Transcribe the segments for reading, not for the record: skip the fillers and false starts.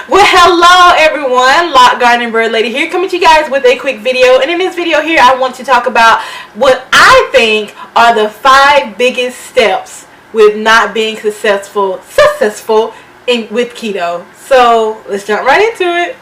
Well, hello everyone, Lock Garden Bird Lady here, coming to you guys with a quick video. And in this video here, I want to talk about what I think are the 5 biggest steps with not being successful with keto. So let's jump right into it.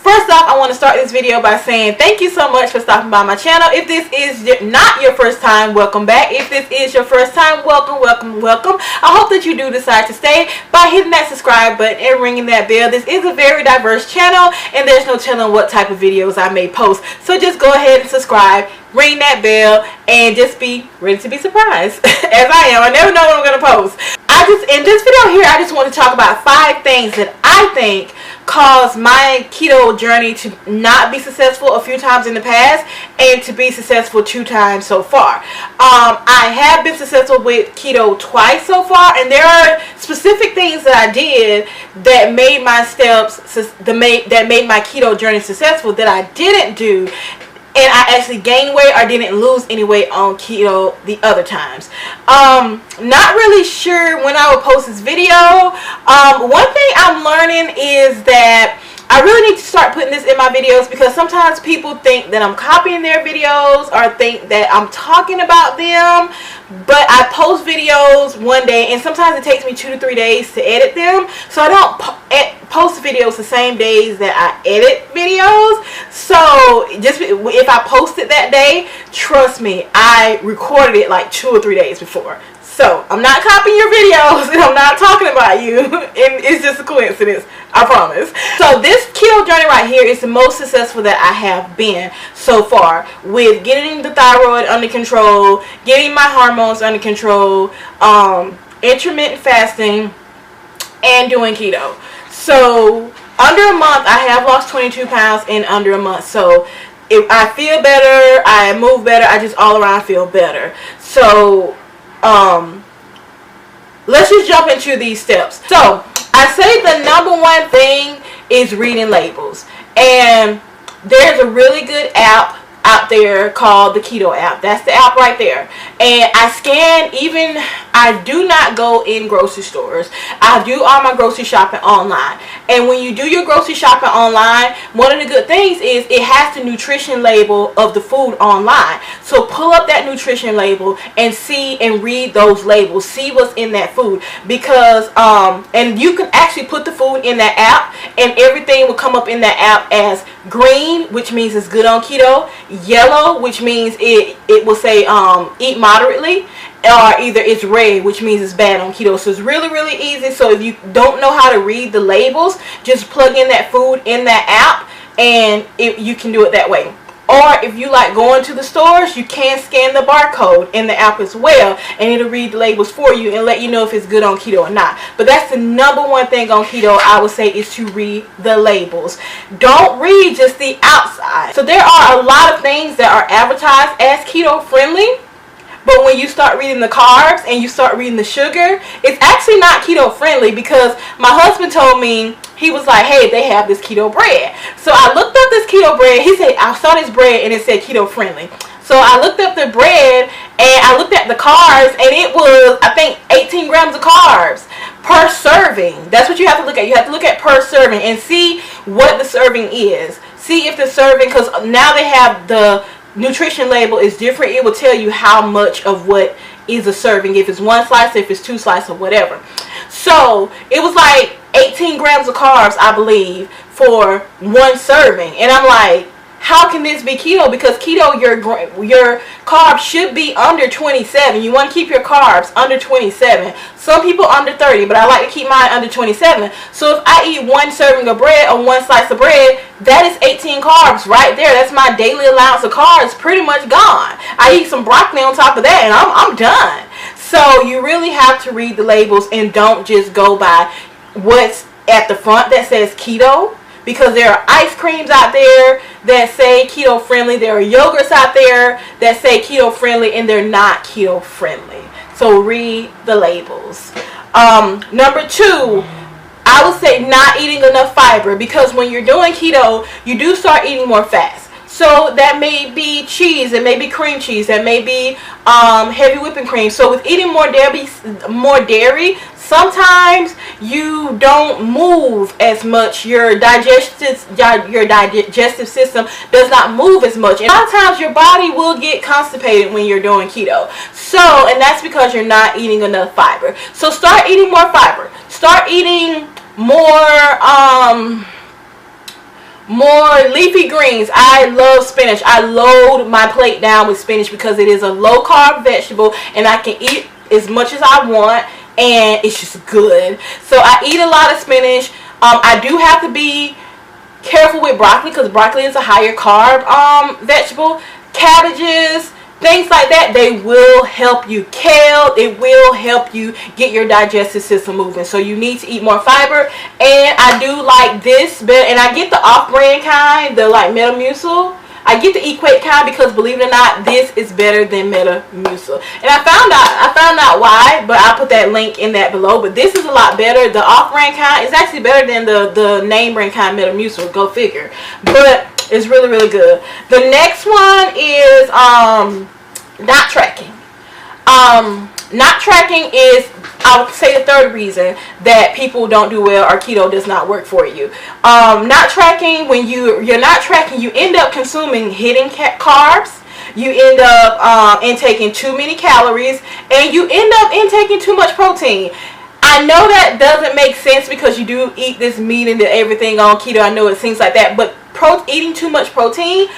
First off, I want to start this video by saying thank you so much for stopping by my channel. If this is not your first time, welcome back. If this is your first time, welcome. I hope that you do decide to stay by hitting that subscribe button and ringing that bell. This is a very diverse channel and there's no telling what type of videos I may post. So just go ahead and subscribe, ring that bell, and just be ready to be surprised as I am. I never know what I'm going to post. In this video here, I just want to talk about 5 things that I think caused my keto journey to not be successful a few times in the past and to be successful 2 times so far. I have been successful with keto twice so far, and there are specific things that I did that made my that made my keto journey successful that I didn't do, and I actually gained weight or didn't lose any weight on keto the other times. Not really sure when I will post this video. One thing I'm learning is that I really need to start putting this in my videos, because sometimes people think that I'm copying their videos or think that I'm talking about them. But I post videos one day and sometimes it takes me 2 to 3 days to edit them. So I don't post videos the same days that I edit videos. So just if I post it that day, trust me, I recorded it like 2 or 3 days before. So I'm not copying your videos and I'm not talking about you, and it's just a coincidence, I promise. So this keto journey right here is the most successful that I have been so far, with getting the thyroid under control, getting my hormones under control, intermittent fasting, and doing keto. So under a month, I have lost 22 pounds in under a month. So if I feel better, I move better, I just all around feel better. So let's just jump into these steps. So I say the number 1 thing is reading labels, and there's a really good app out there called the Keto app. That's the app right there. And I scan, even I do not go in grocery stores. I do all my grocery shopping online. And when you do your grocery shopping online, one of the good things is it has the nutrition label of the food online. So pull up that nutrition label and see and read those labels. See what's in that food, because and you can actually put the food in that app and everything will come up in that app as green, which means it's good on keto, yellow, which means it will say eat moderately, or either it's red, which means it's bad on keto. So it's really easy. So if you don't know how to read the labels, just plug in that food in that app and you can do it that way. Or if you like going to the stores, you can scan the barcode in the app as well, and it'll read the labels for you and let you know if it's good on keto or not. But that's the number 1 thing on keto, I would say, is to read the labels. Don't read just the outside. So there are a lot of things that are advertised as keto friendly, but when you start reading the carbs and you start reading the sugar, it's actually not keto friendly, because my husband told me, he was like, hey, they have this keto bread. So I looked up this keto bread. He said, I saw this bread and it said keto friendly. So I looked up the bread and I looked at the carbs, and it was, I think, 18 grams of carbs per serving. That's what you have to look at. You have to look at per serving and see what the serving is. See if the serving, because now they have the nutrition label is different. It will tell you how much of what is a serving, if it's 1 slice, if it's 2 slices, or whatever. So it was like 18 grams of carbs, I believe, for 1 serving. And I'm like, how can this be keto? Because keto, your carbs should be under 27. You want to keep your carbs under 27. Some people under 30, but I like to keep mine under 27. So if I eat 1 serving of bread or 1 slice of bread, that is 18 carbs right there. That's my daily allowance of carbs pretty much gone. I eat some broccoli on top of that and I'm done. So you really have to read the labels and don't just go by what's at the front that says keto, because there are ice creams out there that say keto friendly. There are yogurts out there that say keto friendly, and they're not keto friendly. So read the labels. Number 2, I would say not eating enough fiber, because when you're doing keto, you do start eating more fast. So that may be cheese, it may be cream cheese, that may be heavy whipping cream. So with eating more dairy, sometimes you don't move as much. Your digestive system does not move as much, and a lot of times your body will get constipated when you're doing keto. So, and that's because you're not eating enough fiber. So start eating more fiber. Start eating more leafy greens. I love spinach. I load my plate down with spinach because it is a low carb vegetable and I can eat as much as I want and it's just good. So I eat a lot of spinach. I do have to be careful with broccoli because broccoli is a higher carb vegetable. Cabbages, things like that, they will help you. Kale, it will help you get your digestive system moving. So you need to eat more fiber. And I do like this better, and I get the off-brand kind, the like Metamucil. I get the Equate kind because, believe it or not, this is better than Metamucil. And I found out why, but I'll put that link in that below. But this is a lot better. The off-brand kind is actually better than the name brand kind Metamucil. Go figure. But it's really, really good. The next one is not tracking. Not tracking is, I would say, the third reason that people don't do well or keto does not work for you. Not tracking, when you're not tracking, you end up consuming hidden carbs. You end up intaking too many calories, and you end up intaking too much protein. I know that doesn't make sense because you do eat this meat and everything on keto. I know it seems like that, but eating too much proteins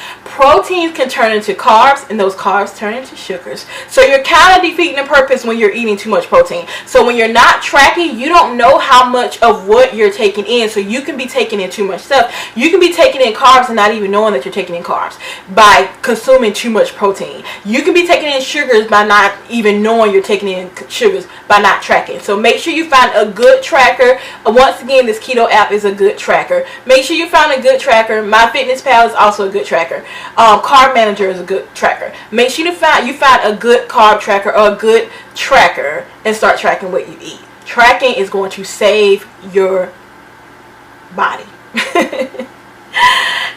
can turn into carbs, and those carbs turn into sugars. So you're kind of defeating the purpose when you're eating too much protein. So when you're not tracking, you don't know how much of what you're taking in. So you can be taking in too much stuff. You can be taking in carbs and not even knowing that you're taking in carbs by consuming too much protein. You can be taking in sugars by not even knowing you're taking in sugars by not tracking. So make sure you find a good tracker. Once again, this keto app is a good tracker. Make sure you find a good tracker. MyFitnessPal is also a good tracker. Carb Manager is a good tracker. Make sure you find a good carb tracker or a good tracker and start tracking what you eat. Tracking is going to save your body.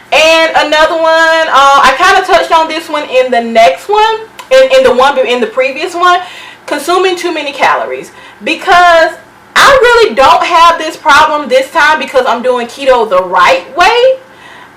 And another one, I kind of touched on this one in the next one, in the previous one, consuming too many calories. Because I really don't have this problem this time because I'm doing keto the right way.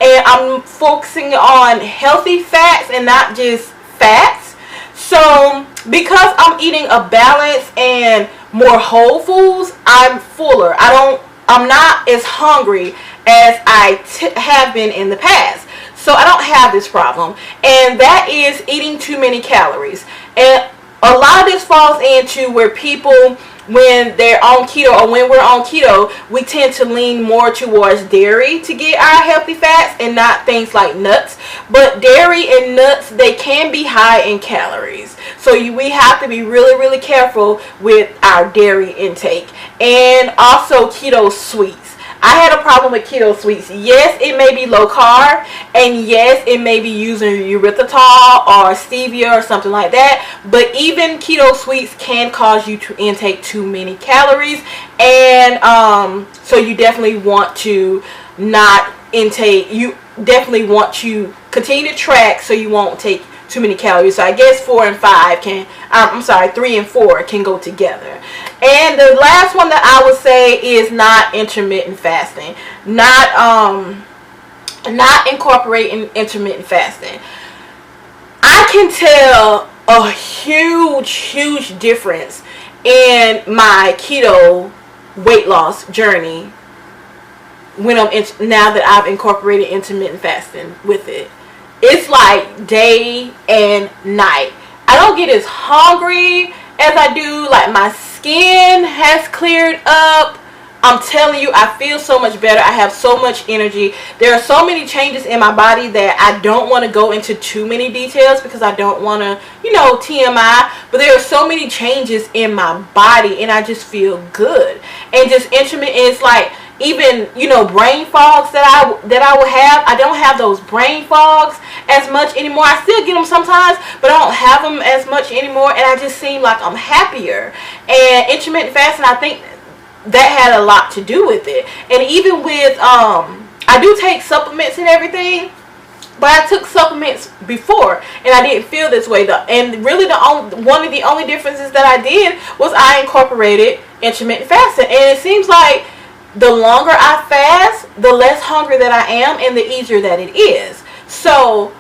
And I'm focusing on healthy fats and not just fats. So because I'm eating a balance and more whole foods, I'm fuller. I'm not as hungry as I have been in the past. So I don't have this problem. And that is eating too many calories. And a lot of this falls into where people, when they're on keto or when we're on keto, we tend to lean more towards dairy to get our healthy fats and not things like nuts. But dairy and nuts, they can be high in calories. So we have to be really, really careful with our dairy intake. And also keto sweets. I had a problem with keto sweets. Yes, it may be low carb, and yes, it may be using erythritol or stevia or something like that, but even keto sweets can cause you to intake too many calories, and so you definitely want to not intake, you definitely want to continue to track so you won't take too many calories. So I guess 4 and 5 can, 3 and 4 can go together. And the last one that I would say is not intermittent fasting. Not incorporating intermittent fasting. I can tell a huge difference in my keto weight loss journey when now that I've incorporated intermittent fasting with it. It's like day and night. I don't get as hungry as I do. Like, my skin has cleared up. I'm telling you, I feel so much better. I have so much energy. There are so many changes in my body that I don't want to go into too many details because I don't want to, TMI. But there are so many changes in my body and I just feel good. And just intermittent is like, even brain fogs that I will have, I don't have those brain fogs as much anymore. I still get them sometimes, but I don't have them as much anymore, and I just seem like I'm happier. And intermittent fasting, I think that had a lot to do with it. And even with I do take supplements and everything, but I took supplements before and I didn't feel this way. And really one of the only differences that I did was I incorporated intermittent fasting. And it seems like the longer I fast, the less hungry that I am and the easier that it is. So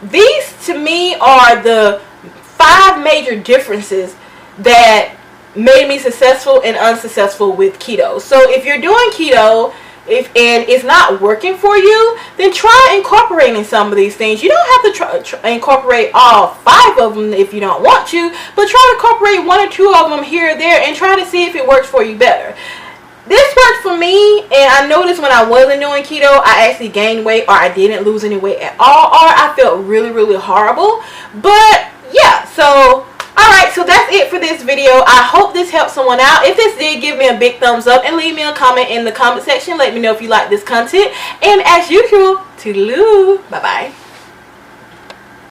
these to me are the 5 major differences that made me successful and unsuccessful with keto. So if you're doing keto and it's not working for you, then try incorporating some of these things. You don't have to incorporate all 5 of them if you don't want to, but try to incorporate 1 or 2 of them here or there and try to see if it works for you better. This worked for me, and I noticed when I wasn't doing keto, I actually gained weight, or I didn't lose any weight at all, or I felt really, really horrible. But yeah, so alright, so that's it for this video. I hope this helped someone out. If this did, give me a big thumbs up and leave me a comment in the comment section. Let me know if you like this content. And as usual, toodaloo. Bye-bye.